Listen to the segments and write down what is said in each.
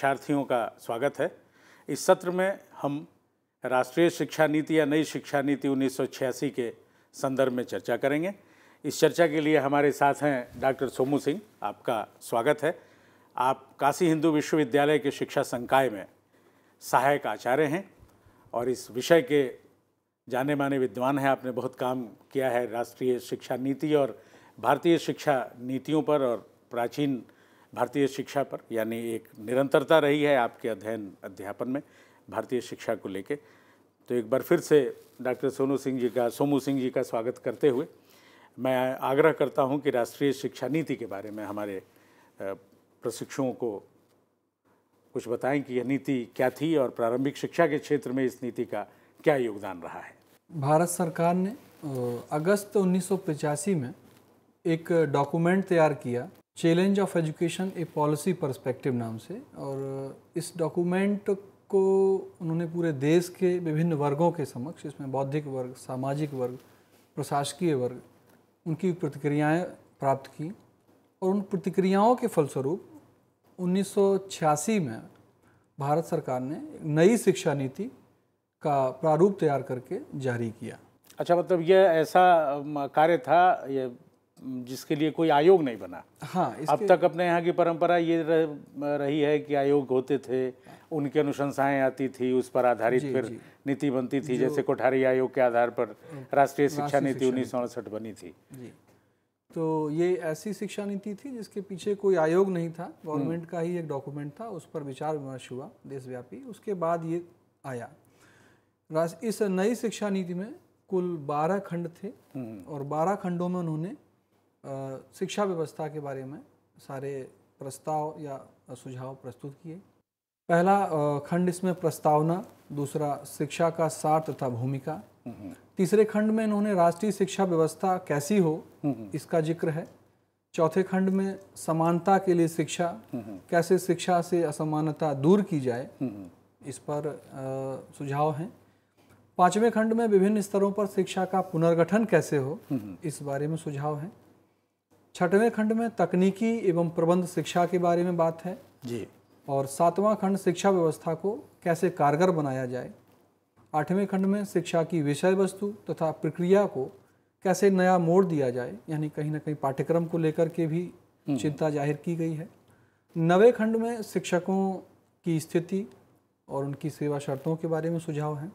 शिक्षार्थियों का स्वागत है। इस सत्र में हम राष्ट्रीय शिक्षा नीति या नई शिक्षा नीति 1986 के संदर्भ में चर्चा करेंगे। इस चर्चा के लिए हमारे साथ हैं डॉक्टर सोमू सिंह, आपका स्वागत है। आप काशी हिंदू विश्वविद्यालय के शिक्षा संकाय में सहायक आचार्य हैं और इस विषय के जाने माने विद्वान हैं। आपने बहुत काम किया है राष्ट्रीय शिक्षा नीति और भारतीय शिक्षा नीतियों पर और प्राचीन भारतीय शिक्षा पर, यानी एक निरंतरता रही है आपके अध्ययन अध्यापन में भारतीय शिक्षा को लेके। तो एक बार फिर से डॉक्टर सोमू सिंह जी का स्वागत करते हुए मैं आग्रह करता हूं कि राष्ट्रीय शिक्षा नीति के बारे में हमारे प्रशिक्षुओं को कुछ बताएं कि यह नीति क्या थी और प्रारंभिक शिक्षा के क्षेत्र में इस नीति का क्या योगदान रहा है। भारत सरकार ने अगस्त 1985 में एक डॉक्यूमेंट तैयार किया, challenge of education A policy perspective नाम से, और इस डॉक्यूमेंट को उन्होंने पूरे देश के विभिन्न वर्गों के समक्ष, इसमें बौद्धिक वर्ग, सामाजिक वर्ग, प्रशासकीय वर्ग, उनकी प्रतिक्रियाएं प्राप्त की और उन प्रतिक्रियाओं के फलस्वरूप 1986 में भारत सरकार ने नई शिक्षा नीति का प्रारूप तैयार करके जारी किया। अच्छा, मतलब यह ऐसा कार्य था ये जिसके लिए कोई आयोग नहीं बना। हाँ, अब तक अपने यहाँ की परंपरा ये रही है कि आयोग होते थे, उनकी अनुशंसाएं आती थी, उस पर आधारित फिर नीति बनती थी, जैसे कोठारी आयोग के आधार पर राष्ट्रीय शिक्षा नीति 1968 बनी थी। जी, तो ये ऐसी शिक्षा नीति थी जिसके पीछे कोई आयोग नहीं था, गवर्नमेंट का ही एक डॉक्यूमेंट था, उस पर विचार विमर्श हुआ देशव्यापी, उसके बाद ये आया। इस नई शिक्षा नीति में कुल 12 खंड थे और 12 खंडों में उन्होंने शिक्षा व्यवस्था के बारे में सारे प्रस्ताव या सुझाव प्रस्तुत किए। पहला खंड इसमें प्रस्तावना, दूसरा शिक्षा का सार तथा भूमिका, तीसरे खंड में इन्होंने राष्ट्रीय शिक्षा व्यवस्था कैसी हो इसका जिक्र है, चौथे खंड में समानता के लिए शिक्षा, कैसे शिक्षा से असमानता दूर की जाए, इस पर सुझाव हैं। पांचवें खंड में विभिन्न स्तरों पर शिक्षा का पुनर्गठन कैसे हो, इस बारे में सुझाव हैं। छठवें खंड में तकनीकी एवं प्रबंध शिक्षा के बारे में बात है जी। और सातवां खंड शिक्षा व्यवस्था को कैसे कारगर बनाया जाए। आठवें खंड में शिक्षा की विषय वस्तु तथा प्रक्रिया को कैसे नया मोड़ दिया जाए, यानी कहीं ना कहीं पाठ्यक्रम को लेकर के भी चिंता जाहिर की गई है। नवें खंड में शिक्षकों की स्थिति और उनकी सेवा शर्तों के बारे में सुझाव हैं।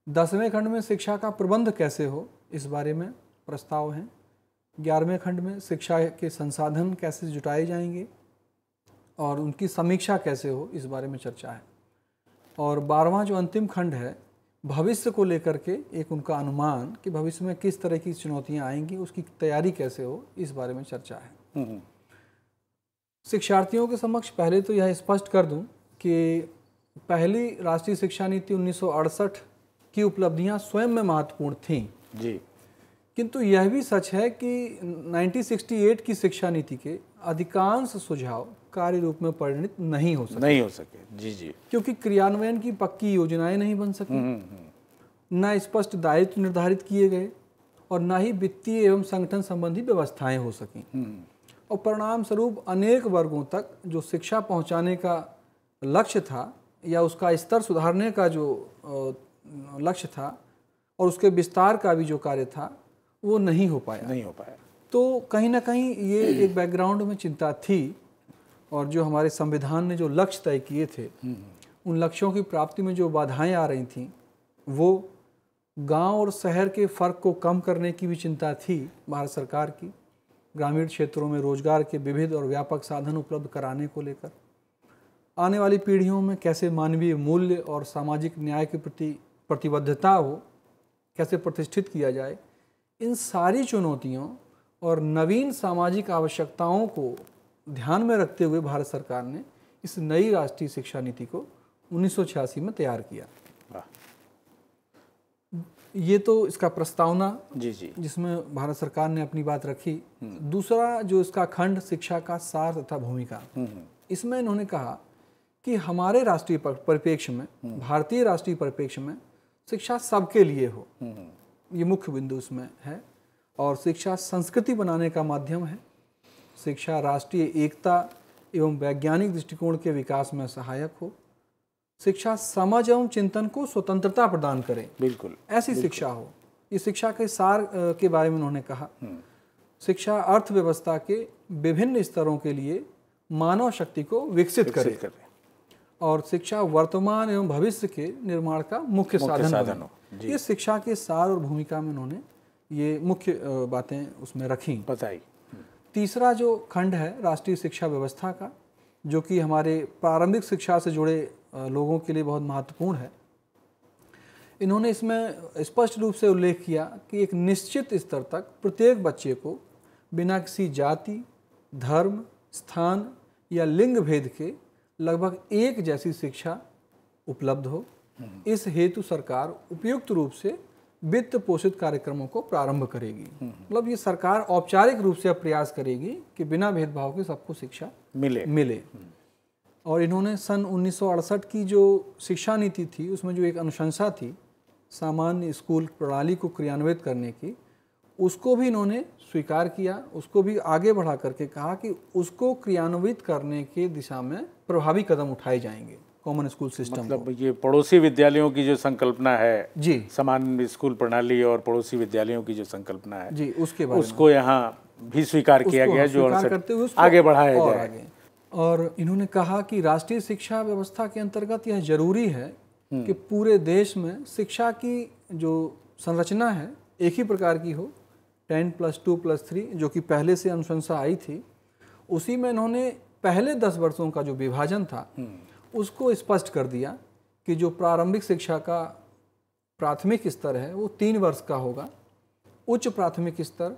10वें खंड में शिक्षा का प्रबंध कैसे हो, इस बारे में प्रस्ताव हैं। 11वें खंड में शिक्षा के संसाधन कैसे जुटाए जाएंगे और उनकी समीक्षा कैसे हो, इस बारे में चर्चा है। और 12वां जो अंतिम खंड है, भविष्य को लेकर के एक उनका अनुमान कि भविष्य में किस तरह की चुनौतियां आएंगी, उसकी तैयारी कैसे हो, इस बारे में चर्चा है। शिक्षार्थियों के समक्ष पहले तो यह स्पष्ट कर दूं कि पहली राष्ट्रीय शिक्षा नीति 1968 की उपलब्धियां स्वयं में महत्वपूर्ण थीं जी, किंतु यह भी सच है कि 1968 की शिक्षा नीति के अधिकांश सुझाव कार्य रूप में परिणित नहीं हो सके। जी, क्योंकि क्रियान्वयन की पक्की योजनाएं नहीं बन सकी, न स्पष्ट दायित्व निर्धारित किए गए और न ही वित्तीय एवं संगठन संबंधी व्यवस्थाएं हो सकी। और परिणाम स्वरूप अनेक वर्गों तक जो शिक्षा पहुंचाने का लक्ष्य था या उसका स्तर सुधारने का जो लक्ष्य था और उसके विस्तार का भी जो कार्य था वो नहीं हो पाया। तो कहीं ना कहीं ये एक बैकग्राउंड में चिंता थी और जो हमारे संविधान ने जो लक्ष्य तय किए थे उन लक्ष्यों की प्राप्ति में जो बाधाएं आ रही थीं वो गांव और शहर के फर्क को कम करने की भी चिंता थी भारत सरकार की। ग्रामीण क्षेत्रों में रोजगार के विविध और व्यापक साधन उपलब्ध कराने को लेकर, आने वाली पीढ़ियों में कैसे मानवीय मूल्य और सामाजिक न्याय के प्रति प्रतिबद्धता हो, कैसे प्रतिष्ठित किया जाए, इन सारी चुनौतियों और नवीन सामाजिक आवश्यकताओं को ध्यान में रखते हुए भारत सरकार ने इस नई राष्ट्रीय शिक्षा नीति को 1986 में तैयार किया। ये तो इसका प्रस्तावना जी, जिसमें भारत सरकार ने अपनी बात रखी। दूसरा जो इसका खंड शिक्षा का सार तथा भूमिका, इसमें इन्होंने कहा कि हमारे राष्ट्रीय परिप्रेक्ष्य में, भारतीय राष्ट्रीय परिप्रेक्ष्य में शिक्षा सबके लिए हो, ये मुख्य बिंदु इसमें है। और शिक्षा संस्कृति बनाने का माध्यम है। शिक्षा राष्ट्रीय एकता एवं वैज्ञानिक दृष्टिकोण के विकास में सहायक हो। शिक्षा समझ एवं चिंतन को स्वतंत्रता प्रदान करे, बिल्कुल ऐसी शिक्षा हो। ये शिक्षा के सार के बारे में उन्होंने कहा। शिक्षा अर्थव्यवस्था के विभिन्न स्तरों के लिए मानव शक्ति को विकसित करे और शिक्षा वर्तमान एवं भविष्य के निर्माण का मुख्य साधन हो। ये शिक्षा के सार और भूमिका में उन्होंने ये मुख्य बातें उसमें रखी, बताई। तीसरा जो खंड है राष्ट्रीय शिक्षा व्यवस्था का, जो कि हमारे प्रारंभिक शिक्षा से जुड़े लोगों के लिए बहुत महत्वपूर्ण है। इन्होंने इसमें स्पष्ट रूप से उल्लेख किया कि एक निश्चित स्तर तक प्रत्येक बच्चे को बिना किसी जाति, धर्म, स्थान या लिंग भेद के लगभग एक जैसी शिक्षा उपलब्ध हो। इस हेतु सरकार उपयुक्त रूप से वित्त पोषित कार्यक्रमों को प्रारंभ करेगी। मतलब ये सरकार औपचारिक रूप से अब प्रयास करेगी कि बिना भेदभाव के सबको शिक्षा मिले। और इन्होंने सन 1968 की जो शिक्षा नीति थी उसमें जो एक अनुशंसा थी सामान्य स्कूल प्रणाली को क्रियान्वित करने की, उसको भी इन्होंने स्वीकार किया, उसको भी आगे बढ़ा करके कहा कि उसको क्रियान्वित करने के दिशा में प्रभावी कदम उठाए जाएंगे कॉमन स्कूल सिस्टम। मतलब ये पड़ोसी विद्यालयों की जो संकल्पना है जी, समान स्कूल प्रणाली और पड़ोसी विद्यालयों की जो संकल्पना है जी, उसके बारे उसको यहाँ भी स्वीकार किया गया, जो करते हुए आगे बढ़ाया जाए। और इन्होंने कहा कि राष्ट्रीय शिक्षा व्यवस्था के अंतर्गत यह जरूरी है कि पूरे देश में शिक्षा की जो संरचना है एक ही प्रकार की हो, 10+2+3, जो कि पहले से अनुशंसा आई थी। उसी में इन्होंने पहले 10 वर्षों का जो विभाजन था उसको स्पष्ट कर दिया कि जो प्रारंभिक शिक्षा का प्राथमिक स्तर है वो 3 वर्ष का होगा, उच्च प्राथमिक स्तर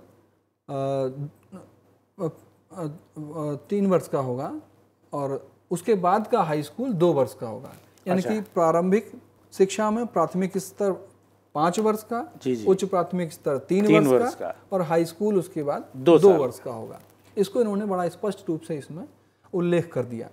3 वर्ष का होगा और उसके बाद का हाई स्कूल 2 वर्ष का होगा। यानी कि प्रारंभिक शिक्षा में प्राथमिक स्तर 5 वर्ष का, उच्च प्राथमिक स्तर 3 वर्ष का और हाई स्कूल उसके बाद 2 वर्ष का होगा। इसको इन्होंने बड़ा स्पष्ट रूप से इसमें उल्लेख कर दिया।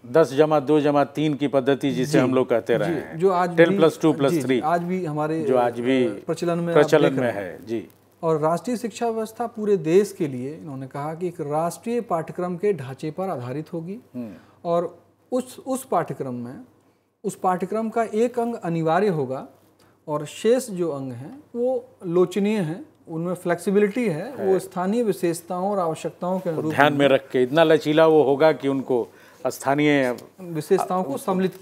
10+2+3 की पद्धति जिसे हम लोग कहते रहे हैं, जो आज 10+2+3 आज भी हमारे जो आज भी प्रचलन में है जी। और राष्ट्रीय शिक्षा व्यवस्था पूरे देश के लिए इन्होंने कहा कि एक राष्ट्रीय पाठ्यक्रम के ढांचे पर आधारित होगी और उस पाठ्यक्रम का एक अंग अनिवार्य होगा और शेष जो अंग हैं वो लोचनीय हैं, उनमें फ्लेक्सिबिलिटी है, वो स्थानीय विशेषताओं और आवश्यकताओं के अनुरूप ध्यान में रख के इतना लचीला वो होगा कि उनको स्थानीय विशेषताओं को सम्मिलित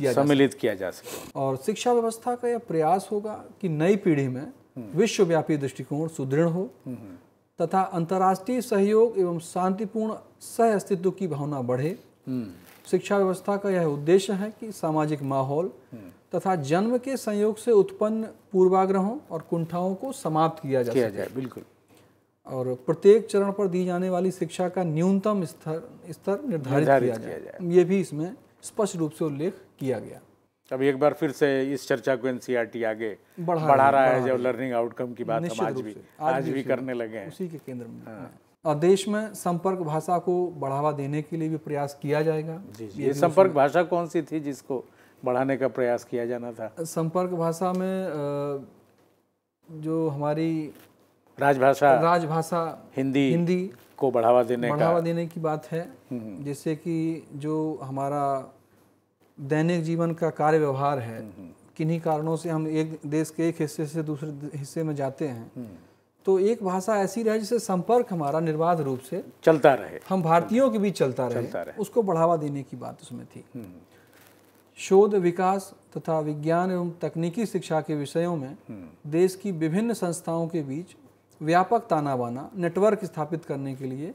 किया जा सके। और शिक्षा व्यवस्था का यह प्रयास होगा कि नई पीढ़ी में विश्वव्यापी दृष्टिकोण सुदृढ़ हो तथा अंतर्राष्ट्रीय सहयोग एवं शांतिपूर्ण सह अस्तित्व की भावना बढ़े। शिक्षा व्यवस्था का यह उद्देश्य है कि सामाजिक माहौल तथा जन्म के संयोग से उत्पन्न पूर्वाग्रहों और कुंठाओं को समाप्त किया जाए। बिल्कुल। और प्रत्येक चरण पर दी जाने वाली शिक्षा का न्यूनतम स्तर निर्धारित किया जाए। ये भी इसमें स्पष्ट रूप से उल्लेख किया गया। अब एक बार फिर से इस चर्चा को एनसीईआरटी आगे बढ़ा रहा है, जब लर्निंग आउटकम की बात हम आज भी करने लगे हैं, उसी के केंद्र में। और देश में संपर्क भाषा को बढ़ावा देने के लिए भी प्रयास किया जाएगा। ये संपर्क भाषा कौन सी थी जिसको बढ़ाने का प्रयास किया जाना था? संपर्क भाषा में जो हमारी राजभाषा हिंदी को बढ़ावा देने की बात है। जैसे कि जो हमारा दैनिक जीवन का कार्य व्यवहार है, किन्हीं कारणों से हम एक देश के एक हिस्से से दूसरे हिस्से में जाते हैं, तो एक भाषा ऐसी रहे जिससे संपर्क हमारा निर्बाध रूप से चलता रहे, हम भारतीयों के बीच चलता रहे, उसको बढ़ावा देने की बात उसमें थी। शोध विकास तथा विज्ञान एवं तकनीकी शिक्षा के विषयों में देश की विभिन्न संस्थाओं के बीच व्यापक ताना बाना नेटवर्क स्थापित करने के लिए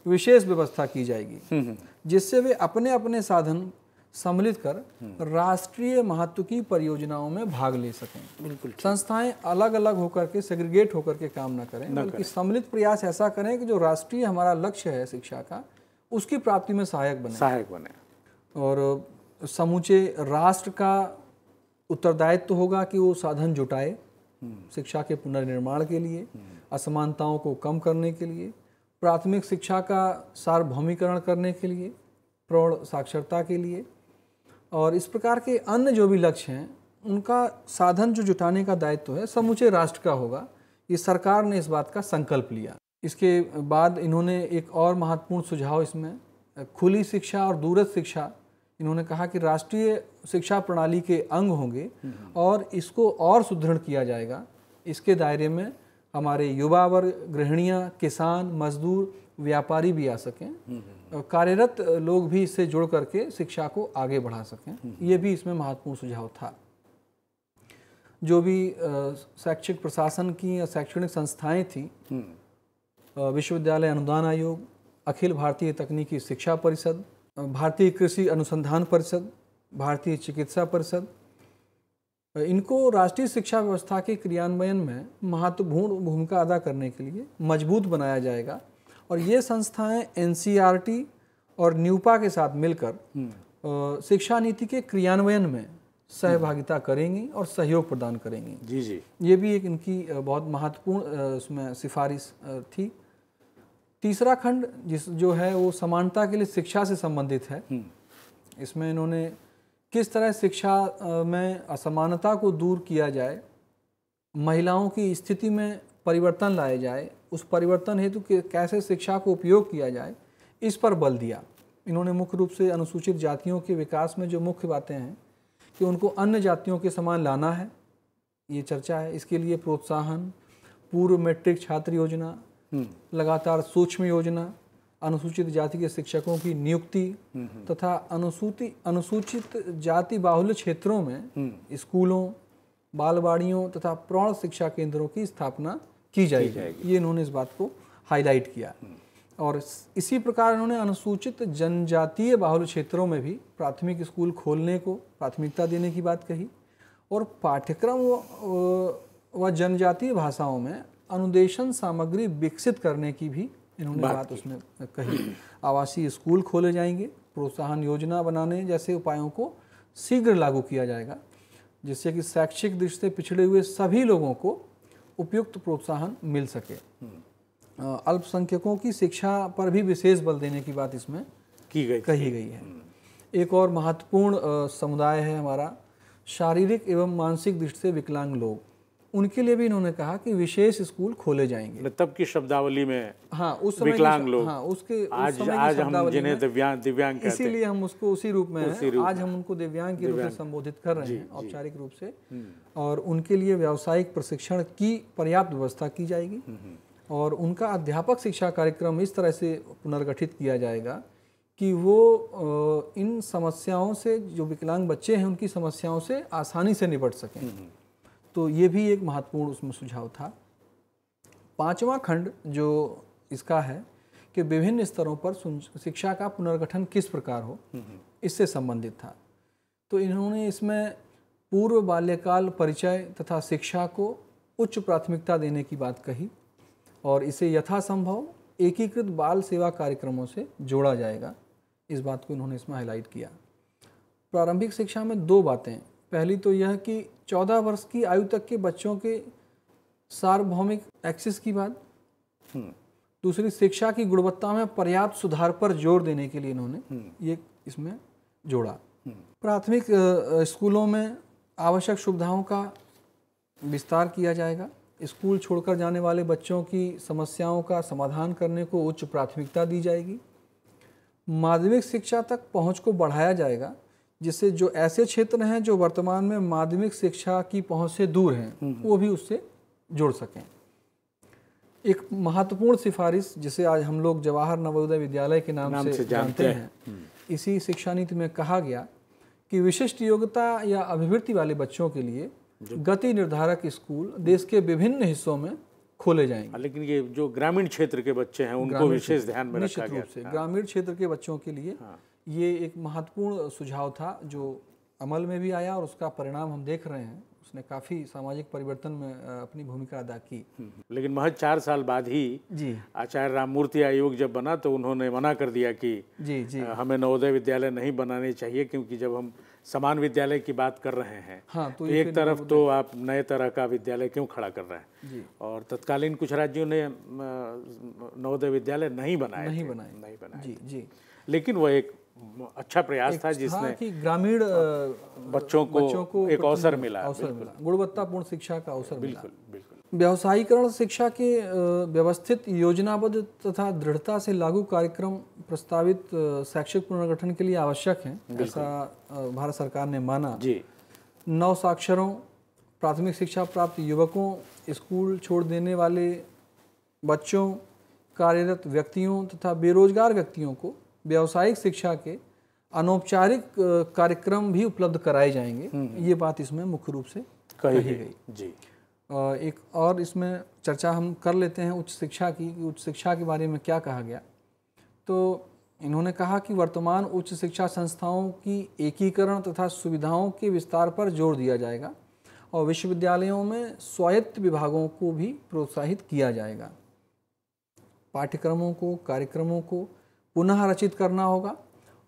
विशेष व्यवस्था की जाएगी, जिससे वे अपने अपने साधन सम्मिलित कर राष्ट्रीय महत्व की परियोजनाओं में भाग ले सकें। बिल्कुल। संस्थाएं अलग अलग होकर के सेग्रीगेट होकर के काम न करें, बल्कि सम्मिलित प्रयास ऐसा करें कि जो राष्ट्रीय हमारा लक्ष्य है शिक्षा का, उसकी प्राप्ति में सहायक बने। और समूचे राष्ट्र का उत्तरदायित्व होगा कि वो साधन जुटाए शिक्षा के पुनर्निर्माण के लिए, असमानताओं को कम करने के लिए, प्राथमिक शिक्षा का सार्वभौमिकरण करने के लिए, प्रौढ़ साक्षरता के लिए, और इस प्रकार के अन्य जो भी लक्ष्य हैं उनका साधन जो जुटाने का दायित्व है समूचे राष्ट्र का होगा। ये सरकार ने इस बात का संकल्प लिया। इसके बाद इन्होंने एक और महत्वपूर्ण सुझाव इसमें खुली शिक्षा और दूरस्थ शिक्षा इन्होंने कहा कि राष्ट्रीय शिक्षा प्रणाली के अंग होंगे और इसको और सुदृढ़ किया जाएगा। इसके दायरे में हमारे युवा वर्ग, गृहिणियाँ, किसान, मजदूर, व्यापारी भी आ सकें, कार्यरत लोग भी इससे जुड़ करके शिक्षा को आगे बढ़ा सकें। ये भी इसमें महत्वपूर्ण सुझाव था। जो भी शैक्षिक प्रशासन की या शैक्षणिक संस्थाएं थी, विश्वविद्यालय अनुदान आयोग, अखिल भारतीय तकनीकी शिक्षा परिषद, भारतीय कृषि अनुसंधान परिषद, भारतीय चिकित्सा परिषद, इनको राष्ट्रीय शिक्षा व्यवस्था के क्रियान्वयन में महत्वपूर्ण भूमिका अदा करने के लिए मजबूत बनाया जाएगा। और ये संस्थाएं एनसीईआरटी और न्यूपा के साथ मिलकर शिक्षा नीति के क्रियान्वयन में सहभागिता करेंगी और सहयोग प्रदान करेंगी। जी जी, ये भी एक इनकी बहुत महत्वपूर्ण उसमें सिफारिश थी। तीसरा खंड जो है वो समानता के लिए शिक्षा से संबंधित है। इसमें इन्होंने किस तरह शिक्षा में असमानता को दूर किया जाए, महिलाओं की स्थिति में परिवर्तन लाया जाए, उस परिवर्तन हेतु कैसे शिक्षा को उपयोग किया जाए, इस पर बल दिया। इन्होंने मुख्य रूप से अनुसूचित जातियों के विकास में जो मुख्य बातें हैं कि उनको अन्य जातियों के समान लाना है, ये चर्चा है। इसके लिए प्रोत्साहन, पूर्व मैट्रिक छात्र योजना, लगातार सूक्ष्म योजना, अनुसूचित जाति के शिक्षकों की नियुक्ति तथा अनुसूचित जाति बाहुल्य क्षेत्रों में स्कूलों, बालवाड़ियों तथा प्रौढ़ शिक्षा केंद्रों की स्थापना की जाएगी। ये इन्होंने इस बात को हाईलाइट किया। और इसी प्रकार इन्होंने अनुसूचित जनजातीय बाहुल्य क्षेत्रों में भी प्राथमिक स्कूल खोलने को प्राथमिकता देने की बात कही और पाठ्यक्रम व जनजातीय भाषाओं में अनुदेशन सामग्री विकसित करने की भी इन्होंने बात उसमें कही। आवासीय स्कूल खोले जाएंगे, प्रोत्साहन योजना बनाने जैसे उपायों को शीघ्र लागू किया जाएगा, जिससे कि शैक्षिक दृष्टि से पिछड़े हुए सभी लोगों को उपयुक्त प्रोत्साहन मिल सके। अल्पसंख्यकों की शिक्षा पर भी विशेष बल देने की बात इसमें कही गई है। एक और महत्वपूर्ण समुदाय है हमारा शारीरिक एवं मानसिक दृष्टि से विकलांग लोग। उनके लिए भी इन्होंने कहा कि विशेष स्कूल खोले जाएंगे। तब की शब्दावली में हाँ, उस समय विकलांग लोग, हाँ, उसके आज हम जिन्हें दिव्यांग कहते हैं, इसीलिए हम उसको उसी रूप में आज हम उनको दिव्यांग के रूप में संबोधित कर रहे हैं औपचारिक रूप से। और उनके लिए व्यावसायिक प्रशिक्षण की पर्याप्त व्यवस्था की जाएगी और उनका अध्यापक शिक्षा कार्यक्रम इस तरह से पुनर्गठित किया जाएगा कि वो इन समस्याओं से, जो विकलांग बच्चे हैं उनकी समस्याओं से आसानी से निपट सकें। तो ये भी एक महत्वपूर्ण उसमें सुझाव था। पांचवा खंड जो इसका है कि विभिन्न स्तरों पर शिक्षा का पुनर्गठन किस प्रकार हो, इससे संबंधित था। तो इन्होंने इसमें पूर्व बाल्यकाल परिचय तथा शिक्षा को उच्च प्राथमिकता देने की बात कही और इसे यथासंभव एकीकृत बाल सेवा कार्यक्रमों से जोड़ा जाएगा। इस बात को इन्होंने इसमें हाईलाइट किया। प्रारंभिक शिक्षा में दो बातें, पहली तो यह कि 14 वर्ष की आयु तक के बच्चों के सार्वभौमिक एक्सेस की बात, दूसरी शिक्षा की गुणवत्ता में पर्याप्त सुधार पर जोर देने के लिए इन्होंने ये इसमें जोड़ा। प्राथमिक स्कूलों में आवश्यक सुविधाओं का विस्तार किया जाएगा। स्कूल छोड़कर जाने वाले बच्चों की समस्याओं का समाधान करने को उच्च प्राथमिकता दी जाएगी। माध्यमिक शिक्षा तक पहुंच को बढ़ाया जाएगा, जिससे जो ऐसे क्षेत्र हैं जो वर्तमान में माध्यमिक शिक्षा की पहुंच से दूर हैं वो भी उससे जुड़ सकें। एक महत्वपूर्ण सिफारिश जिसे आज हम लोग जवाहर नवोदय विद्यालय के नाम से जानते हैं, इसी शिक्षा नीति में कहा गया कि विशिष्ट योग्यता या अभिवृत्ति वाले बच्चों के लिए गति निर्धारक स्कूल देश के विभिन्न हिस्सों में खोले जाएंगे। लेकिन ये जो ग्रामीण क्षेत्र के बच्चे हैं उनको विशेष ध्यान में रखा गया से ग्रामीण क्षेत्र के बच्चों के लिए ये एक महत्वपूर्ण सुझाव था जो अमल में भी आया और उसका परिणाम हम देख रहे हैं। उसने काफ़ी सामाजिक परिवर्तन में अपनी भूमिका अदा की। लेकिन महज 4 साल बाद ही आचार्य राममूर्ति आयोग जब बना तो उन्होंने मना कर दिया कि हमें नवोदय विद्यालय नहीं बनाने चाहिए, क्योंकि जब हम समान विद्यालय की बात कर रहे हैं तो एक तरफ तो आप नए तरह का विद्यालय क्यों खड़ा कर रहे हैं। और तत्कालीन कुछ राज्यों ने नवोदय विद्यालय नहीं बनाए। जी। लेकिन वह एक अच्छा प्रयास था जिसने कि ग्रामीण बच्चों को एक अवसर मिला, गुणवत्तापूर्ण शिक्षा का अवसर मिला। बिल्कुल बिल्कुल। व्यावसायीकरण शिक्षा के व्यवस्थित, योजनाबद्ध तथा दृढ़ता से लागू कार्यक्रम प्रस्तावित शैक्षिक पुनर्गठन के लिए आवश्यक हैं, ऐसा भारत सरकार ने माना जी। नव साक्षरों, प्राथमिक शिक्षा प्राप्त युवकों, स्कूल छोड़ देने वाले बच्चों, कार्यरत व्यक्तियों तथा बेरोजगार व्यक्तियों को व्यावसायिक शिक्षा के अनौपचारिक कार्यक्रम भी उपलब्ध कराए जाएंगे। ये बात इसमें मुख्य रूप से कही गई जी। एक और इसमें चर्चा हम कर लेते हैं उच्च शिक्षा की, उच्च शिक्षा के बारे में क्या कहा गया। तो इन्होंने कहा कि वर्तमान उच्च शिक्षा संस्थाओं की एकीकरण तथा सुविधाओं के विस्तार पर जोर दिया जाएगा और विश्वविद्यालयों में स्वायत्त विभागों को भी प्रोत्साहित किया जाएगा। पाठ्यक्रमों को, कार्यक्रमों को पुनः रचित करना होगा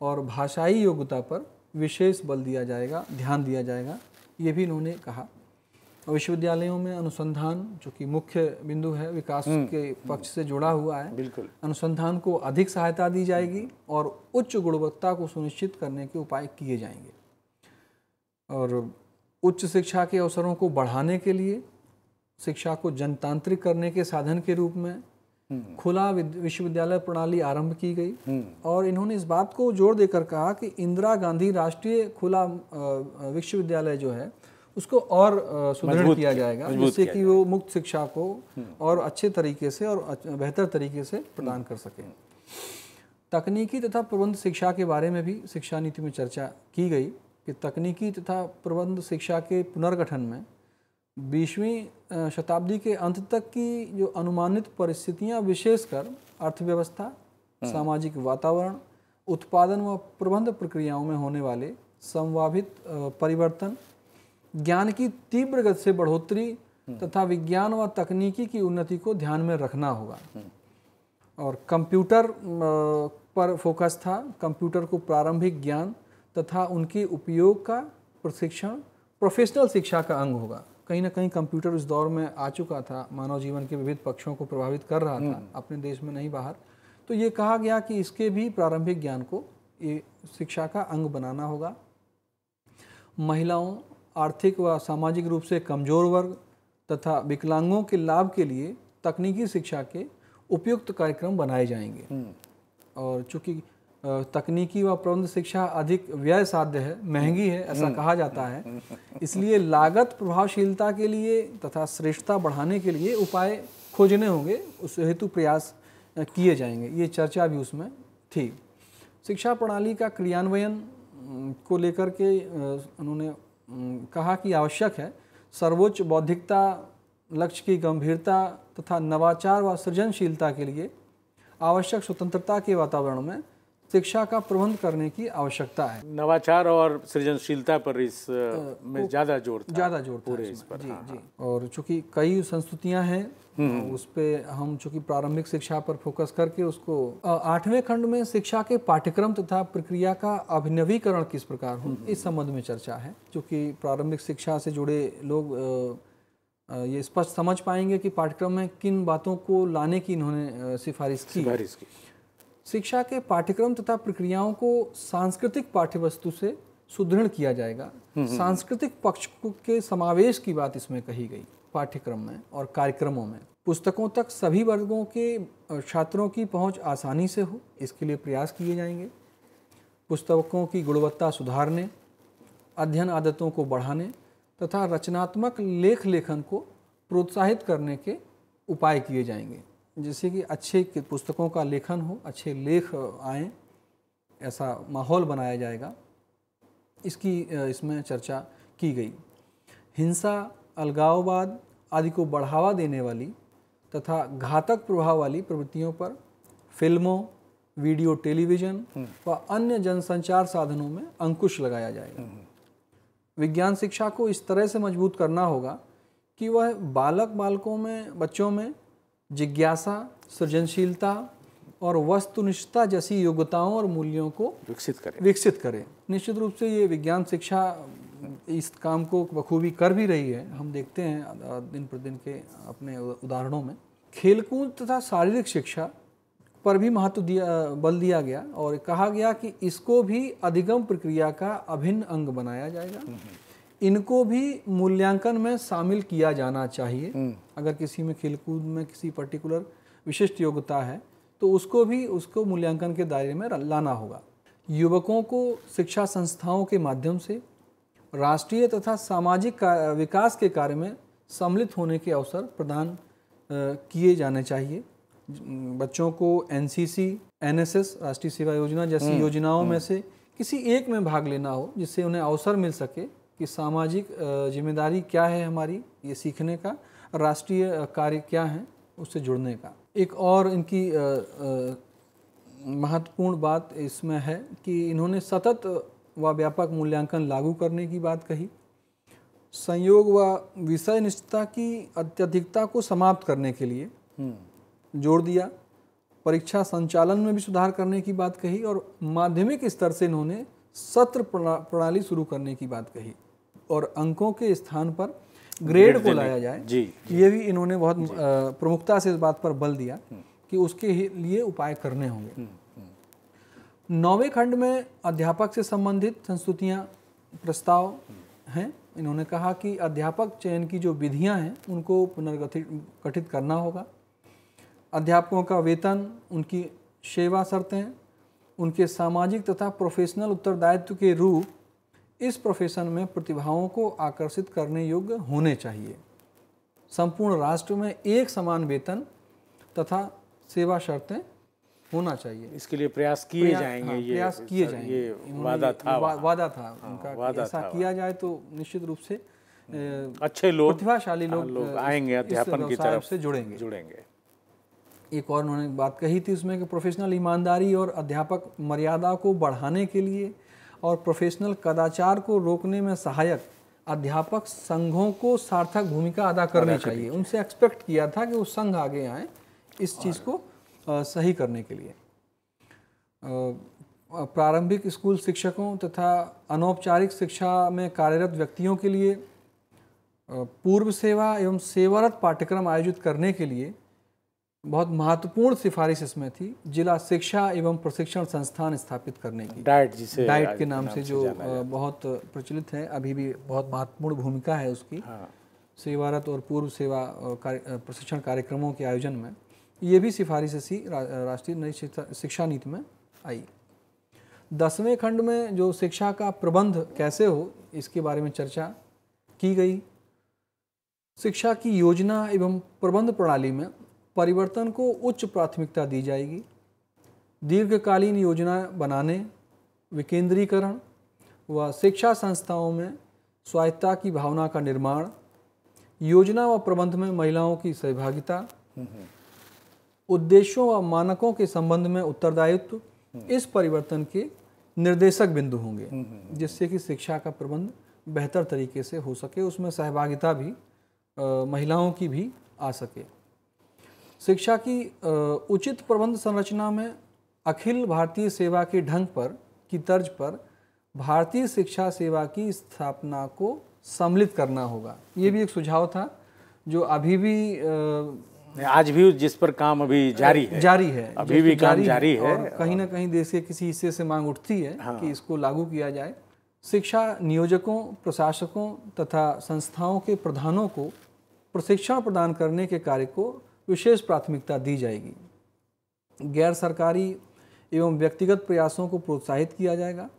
और भाषाई योग्यता पर विशेष बल दिया जाएगा, ध्यान दिया जाएगा, ये भी इन्होंने कहा। विश्वविद्यालयों में अनुसंधान, जो कि मुख्य बिंदु है, विकास के पक्ष से जुड़ा हुआ है, बिल्कुल, अनुसंधान को अधिक सहायता दी जाएगी और उच्च गुणवत्ता को सुनिश्चित करने के उपाय किए जाएंगे। और उच्च शिक्षा के अवसरों को बढ़ाने के लिए शिक्षा को जनतांत्रिक करने के साधन के रूप में खुला विश्वविद्यालय प्रणाली आरंभ की गई और इन्होंने इस बात को जोर देकर कहा कि इंदिरा गांधी राष्ट्रीय खुला विश्वविद्यालय जो है उसको और सुदृढ़ किया जाएगा, जिससे कि वो मुक्त शिक्षा को और अच्छे तरीके से और बेहतर तरीके से प्रदान कर सकें। तकनीकी तथा प्रबंध शिक्षा के बारे में भी शिक्षा नीति में चर्चा की गई कि तकनीकी तथा प्रबंध शिक्षा के पुनर्गठन में 20वीं शताब्दी के अंत तक की जो अनुमानित परिस्थितियां, विशेषकर अर्थव्यवस्था, सामाजिक वातावरण, उत्पादन व प्रबंध प्रक्रियाओं में होने वाले संभावित परिवर्तन, ज्ञान की तीव्र गति से बढ़ोतरी तथा विज्ञान व तकनीकी की उन्नति को ध्यान में रखना होगा। और कंप्यूटर पर फोकस था। कंप्यूटर को प्रारंभिक ज्ञान तथा उनके उपयोग का प्रशिक्षण प्रोफेशनल शिक्षा का अंग होगा। कहीं ना कहीं कंप्यूटर इस दौर में आ चुका था, मानव जीवन के विविध पक्षों को प्रभावित कर रहा था, अपने देश में नहीं बाहर। तो ये कहा गया कि इसके भी प्रारंभिक ज्ञान को ये शिक्षा का अंग बनाना होगा। महिलाओं, आर्थिक व सामाजिक रूप से कमजोर वर्ग तथा विकलांगों के लाभ के लिए तकनीकी शिक्षा के उपयुक्त कार्यक्रम बनाए जाएंगे। और चूंकि तकनीकी व प्रबंध शिक्षा अधिक व्यय साध्य है, महंगी है, ऐसा कहा जाता है, इसलिए लागत प्रभावशीलता के लिए तथा श्रेष्ठता बढ़ाने के लिए उपाय खोजने होंगे, उस हेतु प्रयास किए जाएंगे। ये चर्चा भी उसमें थी। शिक्षा प्रणाली का क्रियान्वयन को लेकर के उन्होंने कहा कि आवश्यक है सर्वोच्च बौद्धिकता, लक्ष्य की गंभीरता तथा नवाचार व सृजनशीलता के लिए आवश्यक स्वतंत्रता के वातावरण में शिक्षा का प्रबंध करने की आवश्यकता है। नवाचार और सृजनशीलता पर इस में ज़्यादा जोर था पूरे इस पर। जी। और चूंकि कई संस्तुतियां हैं, उस पे हम चूंकि प्रारंभिक शिक्षा पर फोकस करके उसको 8वें खंड में शिक्षा के पाठ्यक्रम तथा प्रक्रिया का अभिनवीकरण किस प्रकार हो, इस संबंध में चर्चा है। चूंकि प्रारंभिक शिक्षा से जुड़े लोग ये स्पष्ट समझ पाएंगे कि पाठ्यक्रम में किन बातों को लाने की इन्होंने सिफारिश की। शिक्षा के पाठ्यक्रम तथा प्रक्रियाओं को सांस्कृतिक पाठ्यवस्तु से सुदृढ़ किया जाएगा। सांस्कृतिक पक्ष के समावेश की बात इसमें कही गई पाठ्यक्रम में और कार्यक्रमों में। पुस्तकों तक सभी वर्गों के छात्रों की पहुंच आसानी से हो, इसके लिए प्रयास किए जाएंगे। पुस्तकों की गुणवत्ता सुधारने, अध्ययन आदतों को बढ़ाने तथा रचनात्मक लेखन को प्रोत्साहित करने के उपाय किए जाएंगे, जैसे कि अच्छे पुस्तकों का लेखन हो, अच्छे लेख आएँ, ऐसा माहौल बनाया जाएगा। इसकी इसमें चर्चा की गई। हिंसा, अलगाववाद आदि को बढ़ावा देने वाली तथा घातक प्रभाव वाली प्रवृत्तियों पर फिल्मों, वीडियो, टेलीविज़न व अन्य जनसंचार साधनों में अंकुश लगाया जाएगा। विज्ञान शिक्षा को इस तरह से मजबूत करना होगा कि वह बालकों में, बच्चों में जिज्ञासा, सृजनशीलता और वस्तुनिष्ठता जैसी योग्यताओं और मूल्यों को विकसित करे। निश्चित रूप से ये विज्ञान शिक्षा इस काम को बखूबी कर भी रही है। हम देखते हैं दिन प्रतिदिन के अपने उदाहरणों में। खेलकूद तथा शारीरिक शिक्षा पर भी बल दिया गया और कहा गया कि इसको भी अधिगम प्रक्रिया का अभिन्न अंग बनाया जाएगा। इनको भी मूल्यांकन में शामिल किया जाना चाहिए। अगर किसी में खेलकूद में किसी पर्टिकुलर विशिष्ट योग्यता है तो उसको मूल्यांकन के दायरे में लाना होगा। युवकों को शिक्षा संस्थाओं के माध्यम से राष्ट्रीय तथा सामाजिक विकास के कार्य में सम्मिलित होने के अवसर प्रदान किए जाने चाहिए। बच्चों को एनसीसी, एनएसएस, राष्ट्रीय सेवा योजना जैसी योजनाओं में से किसी एक में भाग लेना हो, जिससे उन्हें अवसर मिल सके कि सामाजिक जिम्मेदारी क्या है हमारी, ये सीखने का, राष्ट्रीय कार्य क्या है उससे जुड़ने का। एक और इनकी महत्वपूर्ण बात इसमें है कि इन्होंने सतत व व्यापक मूल्यांकन लागू करने की बात कही। संयोग व विषय निष्ठता की अत्यधिकता को समाप्त करने के लिए जोर दिया। परीक्षा संचालन में भी सुधार करने की बात कही और माध्यमिक स्तर से इन्होंने सत्र प्रणाली शुरू करने की बात कही और अंकों के स्थान पर ग्रेड को लाया जाए। ये भी इन्होंने बहुत प्रमुखता से इस बात पर बल दिया कि उसके लिए उपाय करने होंगे। 9वें खंड में अध्यापक से संबंधित संस्तुतियाँ प्रस्ताव हैं। इन्होंने कहा कि अध्यापक चयन की जो विधियां हैं उनको पुनर्गठित करना होगा। अध्यापकों का वेतन, उनकी सेवा शर्तें, उनके सामाजिक तथा प्रोफेशनल उत्तरदायित्व के रूप इस प्रोफेशन में प्रतिभाओं को आकर्षित करने योग्य होने चाहिए। संपूर्ण राष्ट्र में एक समान वेतन तथा सेवा शर्तें होना चाहिए। इसके लिए प्रयास किए जाएंगे। प्रयास किए जाएंगे। ये वादा था उनका। ऐसा किया जाए तो निश्चित रूप से अच्छे लोग, प्रतिभाशाली लोग आएंगे, अध्यापन की तरफ से जुड़ेंगे। एक और उन्होंने बात कही थी उसमें कि प्रोफेशनल ईमानदारी और अध्यापक मर्यादा को बढ़ाने के लिए और प्रोफेशनल कदाचार को रोकने में सहायक अध्यापक संघों को सार्थक भूमिका अदा करनी चाहिए। उनसे एक्सपेक्ट किया था कि वो संघ आगे आए इस चीज़ को सही करने के लिए। प्रारंभिक स्कूल शिक्षकों तथा अनौपचारिक शिक्षा में कार्यरत व्यक्तियों के लिए पूर्व सेवा एवं सेवारत पाठ्यक्रम आयोजित करने के लिए बहुत महत्वपूर्ण सिफारिश इसमें थी जिला शिक्षा एवं प्रशिक्षण संस्थान स्थापित करने की। डाइट के नाम से जो बहुत प्रचलित है, अभी भी बहुत महत्वपूर्ण भूमिका है उसकी। सेवारत और पूर्व सेवा प्रशिक्षण कार्यक्रमों के आयोजन में ये भी सिफारिश ऐसी राष्ट्रीय नई शिक्षा नीति में आई। 10वें खंड में जो शिक्षा का प्रबंध कैसे हो इसके बारे में चर्चा की गई। शिक्षा की योजना एवं प्रबंध प्रणाली में परिवर्तन को उच्च प्राथमिकता दी जाएगी। दीर्घकालीन योजना बनाने, विकेंद्रीकरण व शिक्षा संस्थाओं में स्वायत्तता की भावना का निर्माण, योजना व प्रबंध में महिलाओं की सहभागिता, उद्देश्यों व मानकों के संबंध में उत्तरदायित्व इस परिवर्तन के निर्देशक बिंदु होंगे, जिससे कि शिक्षा का प्रबंध बेहतर तरीके से हो सके, उसमें सहभागिता भी महिलाओं की भी आ सके। शिक्षा की उचित प्रबंध संरचना में अखिल भारतीय सेवा के ढंग पर की तर्ज पर भारतीय शिक्षा सेवा की स्थापना को सम्मिलित करना होगा। ये भी एक सुझाव था जो अभी भी आज भी जिस पर काम अभी जारी है अभी भी काम जारी है और कहीं ना कहीं देश के किसी हिस्से से मांग उठती है कि इसको लागू किया जाए। शिक्षा नियोजकों, प्रशासकों तथा संस्थाओं के प्रधानों को प्रशिक्षण प्रदान करने के कार्य को विशेष प्राथमिकता दी जाएगी। गैर सरकारी एवं व्यक्तिगत प्रयासों को प्रोत्साहित किया जाएगा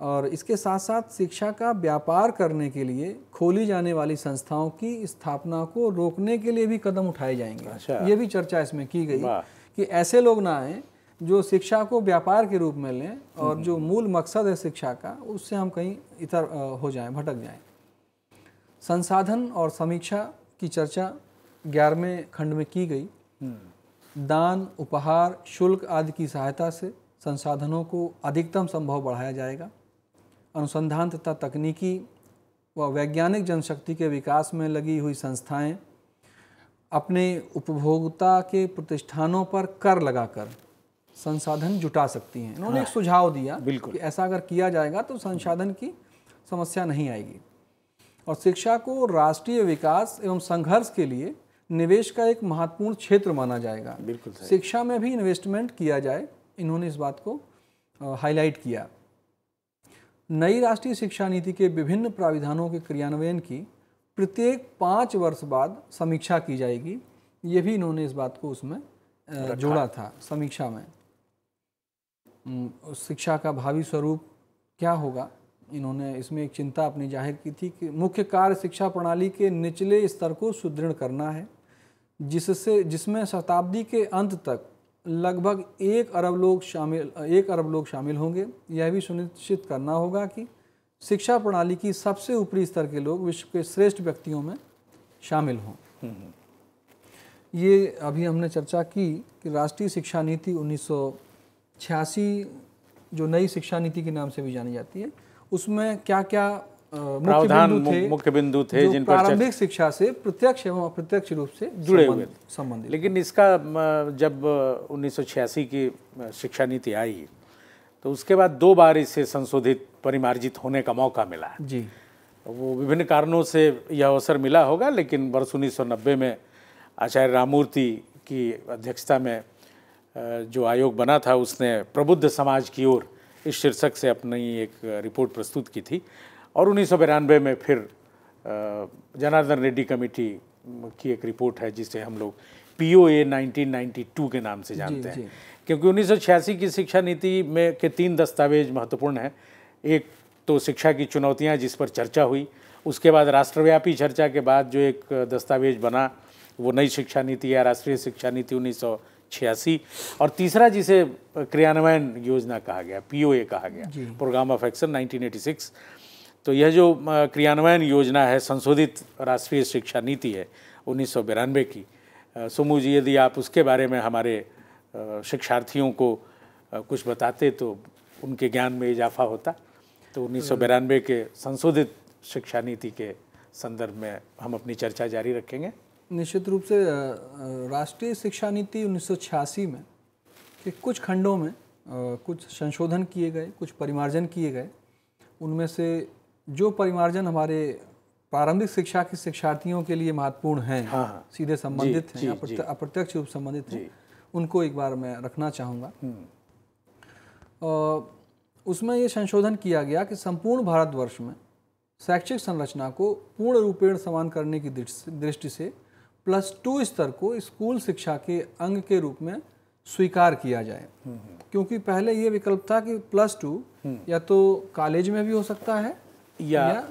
और इसके साथ साथ शिक्षा का व्यापार करने के लिए खोली जाने वाली संस्थाओं की स्थापना को रोकने के लिए भी कदम उठाए जाएंगे। ये भी चर्चा इसमें की गई कि ऐसे लोग ना आए जो शिक्षा को व्यापार के रूप में लें और जो मूल मकसद है शिक्षा का उससे हम कहीं इतर हो जाएं, भटक जाएं। संसाधन और समीक्षा की चर्चा 11वें खंड में की गई। दान, उपहार, शुल्क आदि की सहायता से संसाधनों को अधिकतम संभव बढ़ाया जाएगा। अनुसंधान तथा तकनीकी व वैज्ञानिक जनशक्ति के विकास में लगी हुई संस्थाएं अपने उपभोक्ता के प्रतिष्ठानों पर कर लगाकर संसाधन जुटा सकती हैं। इन्होंने एक सुझाव दिया कि ऐसा अगर किया जाएगा तो संसाधन की समस्या नहीं आएगी और शिक्षा को राष्ट्रीय विकास एवं संघर्ष के लिए निवेश का एक महत्वपूर्ण क्षेत्र माना जाएगा। बिल्कुल सही। शिक्षा में भी इन्वेस्टमेंट किया जाए, इन्होंने इस बात को हाईलाइट किया। नई राष्ट्रीय शिक्षा नीति के विभिन्न प्राविधानों के क्रियान्वयन की प्रत्येक 5 वर्ष बाद समीक्षा की जाएगी, ये भी इन्होंने इस बात को उसमें जोड़ा था समीक्षा में। शिक्षा का भावी स्वरूप क्या होगा, इन्होंने इसमें एक चिंता अपनी जाहिर की थी कि मुख्य कार्य शिक्षा प्रणाली के निचले स्तर को सुदृढ़ करना है, जिसमें शताब्दी के अंत तक लगभग 1 अरब लोग शामिल होंगे। यह भी सुनिश्चित करना होगा कि शिक्षा प्रणाली की सबसे ऊपरी स्तर के लोग विश्व के श्रेष्ठ व्यक्तियों में शामिल हों। ये अभी हमने चर्चा की कि राष्ट्रीय शिक्षा नीति 1986 जो नई शिक्षा नीति के नाम से भी जानी जाती है, उसमें क्या क्या मुख्य बिंदु थे जिन पर प्रारंभिक शिक्षा से प्रत्यक्ष एवं अप्रत्यक्ष रूप से जुड़े हुए संबंधित। लेकिन इसका जब 1986 की शिक्षा नीति आई तो उसके बाद 2 बार इसे संशोधित परिमार्जित होने का मौका मिला जी। वो विभिन्न कारणों से यह अवसर मिला होगा, लेकिन वर्ष 1990 में आचार्य राममूर्ति की अध्यक्षता में जो आयोग बना था उसने प्रबुद्ध समाज की ओर इस शीर्षक से अपनी एक रिपोर्ट प्रस्तुत की थी। और 1992 में फिर जनार्दन रेड्डी कमेटी की एक रिपोर्ट है जिसे हम लोग POA 1992 के नाम से जानते हैं, क्योंकि 1986 की शिक्षा नीति में के 3 दस्तावेज महत्वपूर्ण हैं। एक तो शिक्षा की चुनौतियां जिस पर चर्चा हुई, उसके बाद राष्ट्रव्यापी चर्चा के बाद जो एक दस्तावेज बना वो नई शिक्षा नीति या राष्ट्रीय शिक्षा नीति 1986, और तीसरा जिसे क्रियान्वयन योजना कहा गया, POA कहा गया, प्रोग्राम ऑफ एक्शन 1986। तो यह जो क्रियान्वयन योजना है, संशोधित राष्ट्रीय शिक्षा नीति है 1992 की। सोमू जी, यदि आप उसके बारे में हमारे शिक्षार्थियों को कुछ बताते तो उनके ज्ञान में इजाफा होता। तो 1992 के संशोधित शिक्षा नीति के संदर्भ में हम अपनी चर्चा जारी रखेंगे। निश्चित रूप से राष्ट्रीय शिक्षा नीति 1986 में के कुछ खंडों में कुछ संशोधन किए गए, कुछ परिमार्जन किए गए। उनमें से जो परिमार्जन हमारे प्रारंभिक शिक्षा के शिक्षार्थियों के लिए महत्वपूर्ण हैं, सीधे संबंधित हैं, अप्रत्यक्ष रूप संबंधित हैं, उनको एक बार मैं रखना चाहूँगा। उसमें ये संशोधन किया गया कि संपूर्ण भारतवर्ष में शैक्षिक संरचना को पूर्ण रूपेण समान करने की दृष्टि से +2 स्तर को स्कूल शिक्षा के अंग के रूप में स्वीकार किया जाए। क्योंकि पहले ये विकल्प था कि +2 या तो कॉलेज में भी हो सकता है या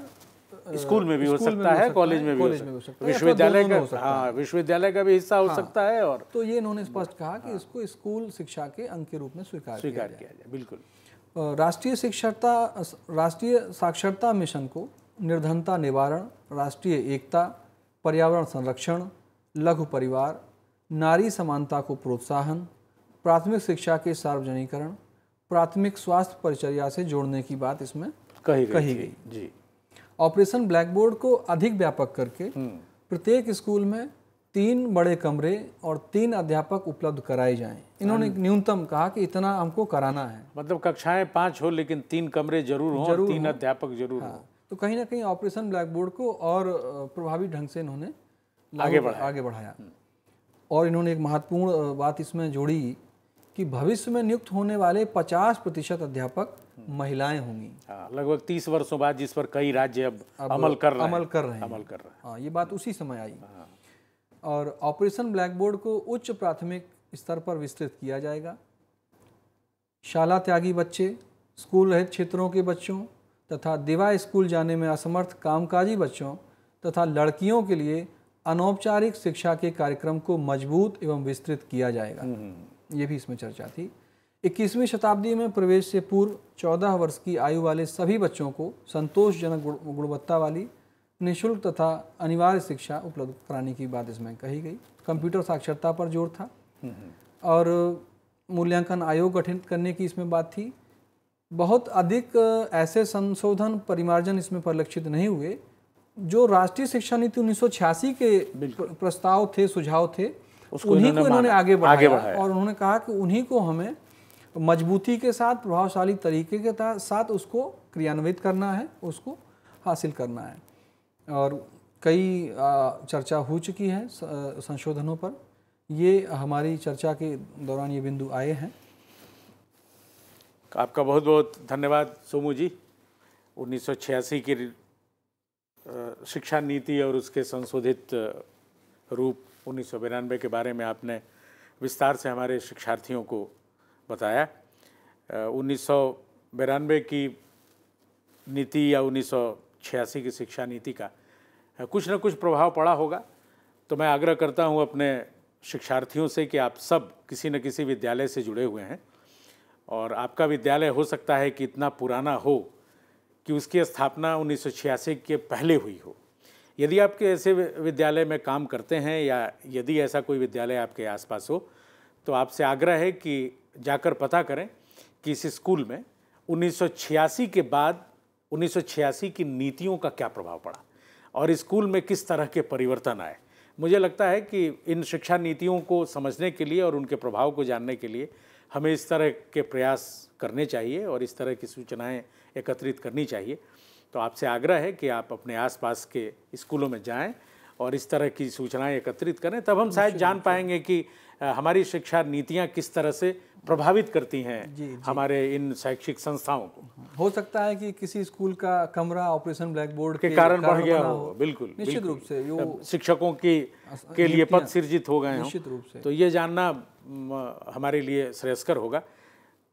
स्कूल में भी हो सकता है, कॉलेज में भी हो सकता है, विश्वविद्यालय का भी हिस्सा हो सकता है। और तो ये इन्होंने स्पष्ट कहा कि इसको स्कूल शिक्षा के अंग के रूप में स्वीकार किया जाए। बिल्कुल। राष्ट्रीय साक्षरता मिशन को निर्धनता निवारण, राष्ट्रीय एकता, पर्यावरण संरक्षण, लघु परिवार, नारी समानता को प्रोत्साहन, प्राथमिक शिक्षा के सार्वजनिकरण, प्राथमिक स्वास्थ्य परिचर्या से जोड़ने की बात इसमें कही गई जी। ऑपरेशन ब्लैक बोर्ड को अधिक व्यापक करके प्रत्येक स्कूल में 3 बड़े कमरे और 3 अध्यापक उपलब्ध कराए जाएं। इन्होंने न्यूनतम कहा कि इतना हमको कराना है, मतलब कक्षाएं 5 हो लेकिन 3 कमरे जरूर हों, 3 अध्यापक जरूर हों। तो कहीं ना कहीं ऑपरेशन ब्लैक बोर्ड को और प्रभावी ढंग से इन्होंने आगे बढ़ाया। और इन्होंने एक महत्वपूर्ण बात इसमें जोड़ी कि भविष्य में नियुक्त होने वाले 50% अध्यापक महिलाएं होंगी। लगभग 30 वर्षों बाद, जिस पर कई राज्य अब अमल कर रहे हैं। ये बात उसी समय आई। और ऑपरेशन ब्लैक बोर्ड को उच्च प्राथमिक स्तर पर विस्तृत किया जाएगा। शाला त्यागी बच्चे, स्कूल रहित क्षेत्रों के बच्चों तथा दिवा स्कूल जाने में असमर्थ कामकाजी बच्चों तथा लड़कियों के लिए अनौपचारिक शिक्षा के कार्यक्रम को मजबूत एवं विस्तृत किया जाएगा। ये भी इसमें चर्चा थी। 21वीं शताब्दी में प्रवेश से पूर्व 14 वर्ष की आयु वाले सभी बच्चों को संतोषजनक गुणवत्ता वाली निःशुल्क तथा अनिवार्य शिक्षा उपलब्ध कराने की बात इसमें कही गई। कंप्यूटर साक्षरता पर जोर था और मूल्यांकन आयोग गठित करने की इसमें बात थी। बहुत अधिक ऐसे संशोधन परिमार्जन इसमें परिलक्षित नहीं हुए। जो राष्ट्रीय शिक्षा नीति 1986 के प्रस्ताव थे, सुझाव थे, उन्हीं को इन्होंने आगे बढ़ाया और उन्होंने कहा कि उन्हीं को हमें मजबूती के साथ, प्रभावशाली तरीके के साथ उसको क्रियान्वित करना है, उसको हासिल करना है। और कई चर्चा हो चुकी है संशोधनों पर। ये हमारी चर्चा के दौरान ये बिंदु आए हैं। आपका बहुत बहुत धन्यवाद सोमू जी। 1986 की शिक्षा नीति और उसके संशोधित रूप 1992 के बारे में आपने विस्तार से हमारे शिक्षार्थियों को बताया। 1992 की नीति या 1986 की शिक्षा नीति का कुछ न कुछ प्रभाव पड़ा होगा। तो मैं आग्रह करता हूं अपने शिक्षार्थियों से कि आप सब किसी न किसी विद्यालय से जुड़े हुए हैं और आपका विद्यालय हो सकता है कि इतना पुराना हो कि उसकी स्थापना 1986 के पहले हुई हो। यदि आपके ऐसे विद्यालय में काम करते हैं या यदि ऐसा कोई विद्यालय आपके आसपास हो तो आपसे आग्रह है कि जाकर पता करें कि इस स्कूल में 1986 के बाद 1986 की नीतियों का क्या प्रभाव पड़ा और स्कूल में किस तरह के परिवर्तन आए। मुझे लगता है कि इन शिक्षा नीतियों को समझने के लिए और उनके प्रभाव को जानने के लिए हमें इस तरह के प्रयास करने चाहिए और इस तरह की सूचनाएं एकत्रित करनी चाहिए। तो आपसे आग्रह है कि आप अपने आसपास के स्कूलों में जाएं और इस तरह की सूचनाएं एकत्रित करें, तब हम शायद जान पाएंगे कि हमारी शिक्षा नीतियां किस तरह से प्रभावित करती हैं हमारे इन शैक्षिक संस्थाओं को। हो सकता है कि किसी स्कूल का कमरा ऑपरेशन ब्लैक बोर्ड के कारण बढ़ गया हो। बिल्कुल, निश्चित रूप से वो शिक्षकों के लिए पद सृजित हो गए निश्चित रूप से। तो ये जानना हमारे लिए श्रेयस्कर होगा।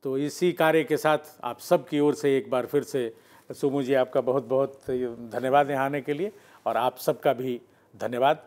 तो इसी कार्य के साथ आप सब की ओर से एक बार फिर से सोमू जी आपका बहुत बहुत धन्यवाद यहाँ आने के लिए और आप सबका भी धन्यवाद।